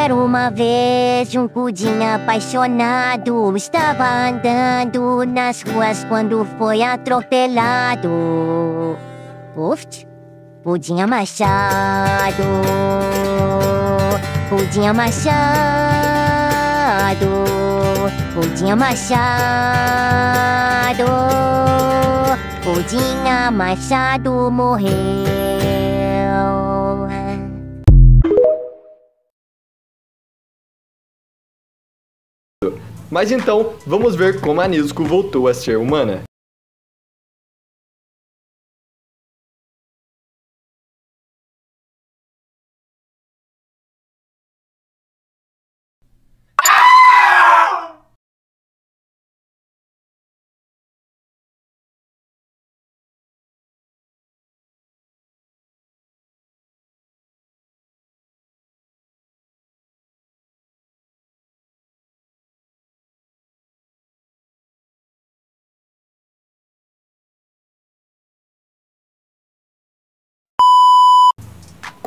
Era uma vez um pudim apaixonado, estava andando nas ruas quando foi atropelado. Uft, pudim amassado, pudim amassado, pudim amassado, pudim amassado morreu. Mas então, vamos ver como a Nezuko voltou a ser humana.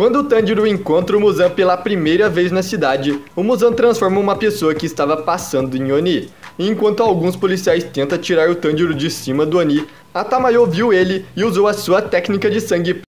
Quando o Tanjiro encontra o Muzan pela primeira vez na cidade, o Muzan transforma uma pessoa que estava passando em Oni. E enquanto alguns policiais tentam tirar o Tanjiro de cima do Oni, a Tamayo viu ele e usou a sua técnica de sangue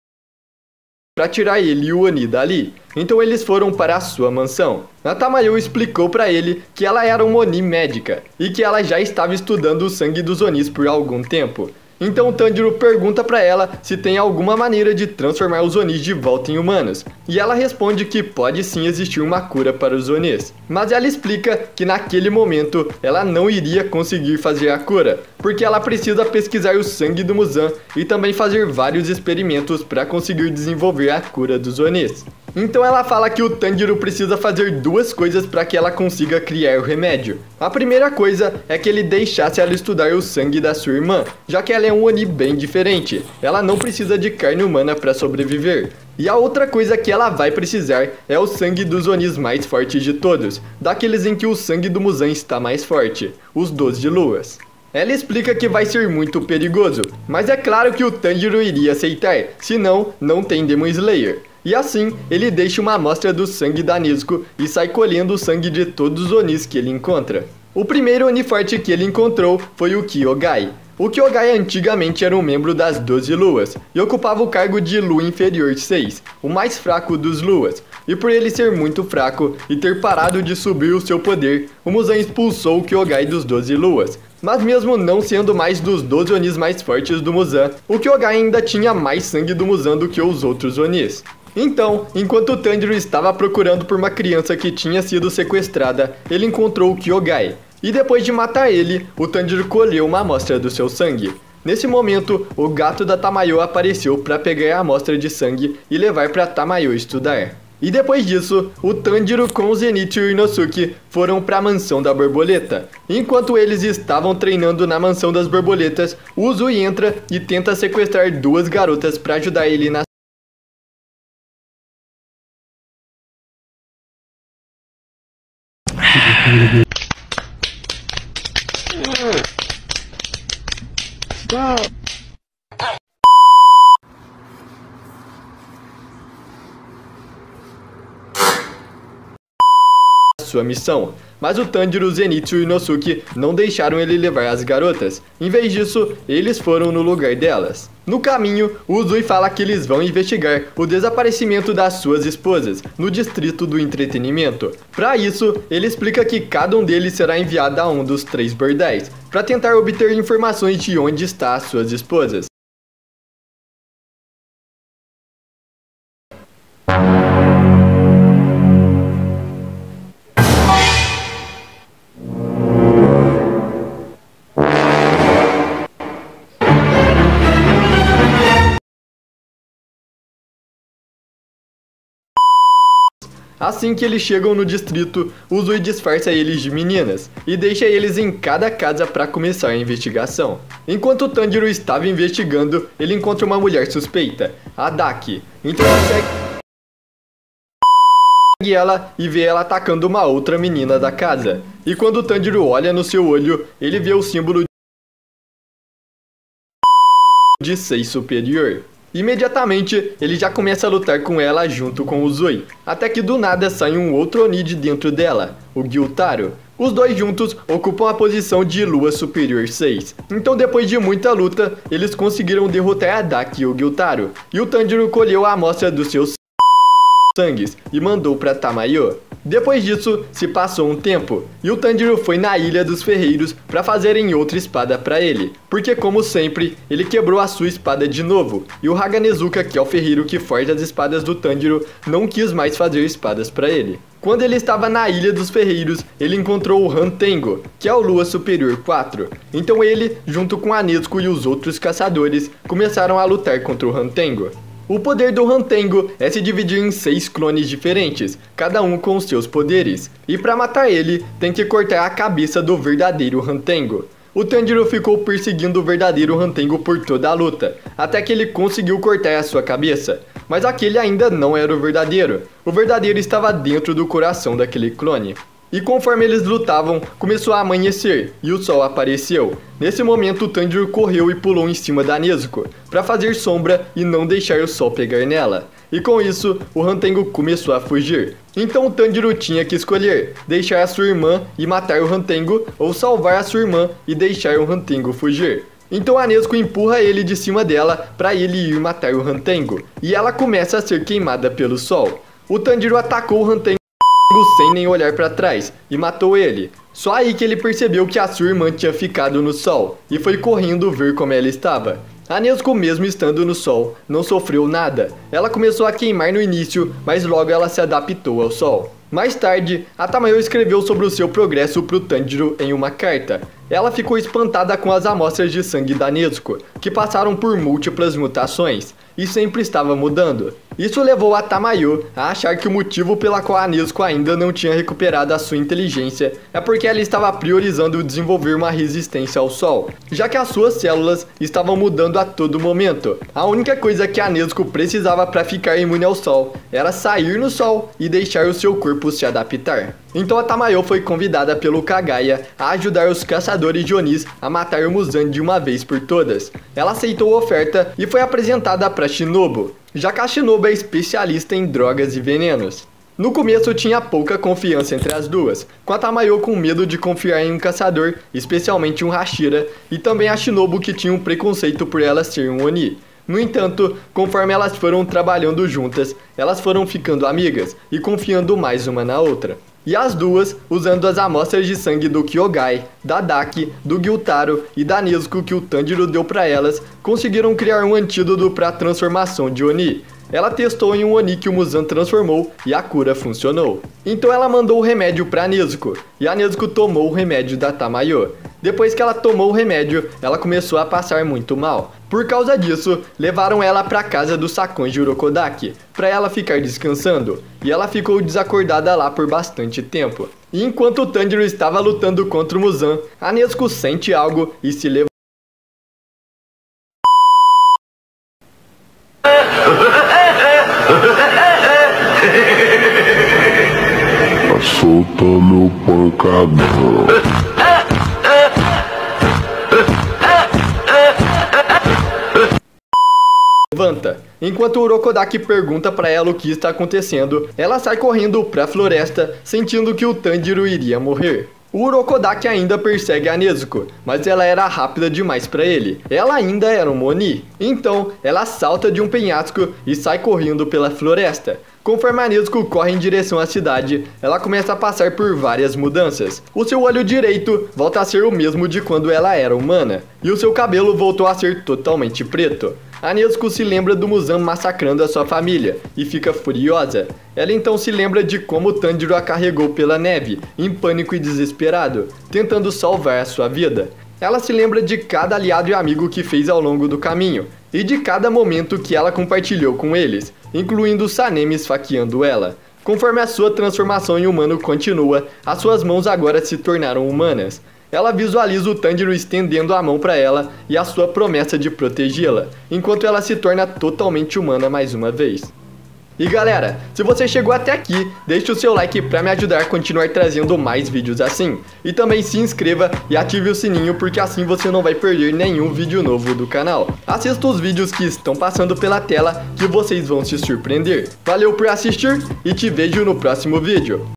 para tirar ele e o Oni dali. Então eles foram para a sua mansão. A Tamayo explicou para ele que ela era uma Oni médica e que ela já estava estudando o sangue dos Onis por algum tempo. Então o Tanjiro pergunta pra ela se tem alguma maneira de transformar os Onis de volta em humanos. E ela responde que pode sim existir uma cura para os Onis. Mas ela explica que naquele momento ela não iria conseguir fazer a cura, porque ela precisa pesquisar o sangue do Muzan e também fazer vários experimentos para conseguir desenvolver a cura dos Onis. Então ela fala que o Tanjiro precisa fazer duas coisas para que ela consiga criar o remédio. A primeira coisa é que ele deixasse ela estudar o sangue da sua irmã, já que ela é um Oni bem diferente. Ela não precisa de carne humana para sobreviver. E a outra coisa que ela vai precisar é o sangue dos Onis mais fortes de todos, daqueles em que o sangue do Muzan está mais forte, os 12 luas. Ela explica que vai ser muito perigoso, mas é claro que o Tanjiro iria aceitar, senão não tem Demon Slayer. E assim, ele deixa uma amostra do sangue da Nezuko e sai colhendo o sangue de todos os Onis que ele encontra. O primeiro Oni forte que ele encontrou foi o Kyogai. O Kyogai antigamente era um membro das 12 luas e ocupava o cargo de Lua Inferior 6, o mais fraco dos luas. E por ele ser muito fraco e ter parado de subir o seu poder, o Muzan expulsou o Kyogai dos 12 luas. Mas mesmo não sendo mais dos 12 Onis mais fortes do Muzan, o Kyogai ainda tinha mais sangue do Muzan do que os outros Onis. Então, enquanto o Tanjiro estava procurando por uma criança que tinha sido sequestrada, ele encontrou o Kyogai. E depois de matar ele, o Tanjiro colheu uma amostra do seu sangue. Nesse momento, o gato da Tamayo apareceu para pegar a amostra de sangue e levar para Tamayo estudar. E depois disso, o Tanjiro com o Zenitsu e o Inosuke foram para a mansão da borboleta. Enquanto eles estavam treinando na mansão das borboletas, o Uzui entra e tenta sequestrar duas garotas para ajudar ele na sua missão, mas o Tanjiro, Zenitsu e Inosuke não deixaram ele levar as garotas. Em vez disso, eles foram no lugar delas. No caminho, o Uzui fala que eles vão investigar o desaparecimento das suas esposas no distrito do entretenimento. Para isso, ele explica que cada um deles será enviado a um dos 3 bordéis, para tentar obter informações de onde estão as suas esposas. Assim que eles chegam no distrito, o Uzui disfarça eles de meninas e deixa eles em cada casa para começar a investigação. Enquanto o Tanjiro estava investigando, ele encontra uma mulher suspeita, a Daki. Então ele segue ela e vê ela atacando uma outra menina da casa. E quando o Tanjiro olha no seu olho, ele vê o símbolo de 6 superior. Imediatamente, ele já começa a lutar com ela junto com o Zoe, até que do nada sai um outro Oni de dentro dela, o Gyutaro. Os dois juntos ocupam a posição de Lua Superior 6. Então depois de muita luta, eles conseguiram derrotar a Daki e o Gyutaro, e o Tanjiro colheu a amostra dos seus sangues e mandou para Tamayo. Depois disso, se passou um tempo, e o Tanjiro foi na Ilha dos Ferreiros para fazerem outra espada para ele, porque como sempre, ele quebrou a sua espada de novo, e o Haganezuka, que é o ferreiro que forja as espadas do Tanjiro, não quis mais fazer espadas para ele. Quando ele estava na Ilha dos Ferreiros, ele encontrou o Hantengo, que é o Lua Superior 4. Então ele, junto com a Nezuko e os outros caçadores, começaram a lutar contra o Hantengo. O poder do Hantengo é se dividir em 6 clones diferentes, cada um com seus poderes. E para matar ele, tem que cortar a cabeça do verdadeiro Hantengo. O Tanjiro ficou perseguindo o verdadeiro Hantengo por toda a luta, até que ele conseguiu cortar a sua cabeça. Mas aquele ainda não era o verdadeiro. O verdadeiro estava dentro do coração daquele clone. E conforme eles lutavam, começou a amanhecer e o sol apareceu. Nesse momento, o Tanjiro correu e pulou em cima da Nezuko, para fazer sombra e não deixar o sol pegar nela. E com isso, o Hantengo começou a fugir. Então o Tanjiro tinha que escolher, deixar a sua irmã e matar o Hantengo, ou salvar a sua irmã e deixar o Hantengo fugir. Então a Nezuko empurra ele de cima dela para ele ir matar o Hantengo, e ela começa a ser queimada pelo sol. O Tanjiro atacou o Hantengo sem nem olhar para trás e matou ele. Só aí que ele percebeu que a sua irmã tinha ficado no sol e foi correndo ver como ela estava. A Nezuko, mesmo estando no sol, não sofreu nada. Ela começou a queimar no início, mas logo ela se adaptou ao sol. Mais tarde, a Tamayo escreveu sobre o seu progresso para o Tanjiro em uma carta. Ela ficou espantada com as amostras de sangue da Nezuko, que passaram por múltiplas mutações, e sempre estava mudando. Isso levou a Tamayo a achar que o motivo pela qual a Nezuko ainda não tinha recuperado a sua inteligência é porque ela estava priorizando desenvolver uma resistência ao sol, já que as suas células estavam mudando a todo momento. A única coisa que a Nezuko precisava para ficar imune ao sol era sair no sol e deixar o seu corpo se adaptar. Então a Tamayo foi convidada pelo Kagaya a ajudar os caçadores de Onis a matar o Muzan de uma vez por todas. Ela aceitou a oferta e foi apresentada para Shinobu, já que a Shinobu é especialista em drogas e venenos. No começo tinha pouca confiança entre as duas, com a Tamayo com medo de confiar em um caçador, especialmente um Hashira, e também a Shinobu que tinha um preconceito por ela ser um Oni. No entanto, conforme elas foram trabalhando juntas, elas foram ficando amigas e confiando mais uma na outra. E as duas, usando as amostras de sangue do Kyogai, da Daki, do Gyutaro e da Nezuko que o Tanjiro deu para elas, conseguiram criar um antídoto para a transformação de Oni. Ela testou em um Oni que o Muzan transformou e a cura funcionou. Então ela mandou o remédio para Nezuko, e a Nezuko tomou o remédio da Tamayo. Depois que ela tomou o remédio, ela começou a passar muito mal. Por causa disso, levaram ela para casa dos Sakon de Urokodaki, para ela ficar descansando, e ela ficou desacordada lá por bastante tempo. E enquanto o Tanjiro estava lutando contra o Muzan, a Nezuko sente algo e se levanta. Solta meu pancadão. Enquanto o Urokodaki pergunta para ela o que está acontecendo, ela sai correndo para a floresta, sentindo que o Tanjiro iria morrer. O Urokodaki ainda persegue a Nezuko, mas ela era rápida demais para ele. Ela ainda era um Oni. Então, ela salta de um penhasco e sai correndo pela floresta. Conforme a Nezuko corre em direção à cidade, ela começa a passar por várias mudanças. O seu olho direito volta a ser o mesmo de quando ela era humana, e o seu cabelo voltou a ser totalmente preto. A Nezuko se lembra do Muzan massacrando a sua família e fica furiosa. Ela então se lembra de como Tanjiro a carregou pela neve, em pânico e desesperado, tentando salvar a sua vida. Ela se lembra de cada aliado e amigo que fez ao longo do caminho, e de cada momento que ela compartilhou com eles, incluindo o Sanemi esfaqueando ela. Conforme a sua transformação em humano continua, as suas mãos agora se tornaram humanas. Ela visualiza o Tanjiro estendendo a mão para ela e a sua promessa de protegê-la, enquanto ela se torna totalmente humana mais uma vez. E galera, se você chegou até aqui, deixe o seu like para me ajudar a continuar trazendo mais vídeos assim. E também se inscreva e ative o sininho, porque assim você não vai perder nenhum vídeo novo do canal. Assista os vídeos que estão passando pela tela, que vocês vão se surpreender. Valeu por assistir e te vejo no próximo vídeo.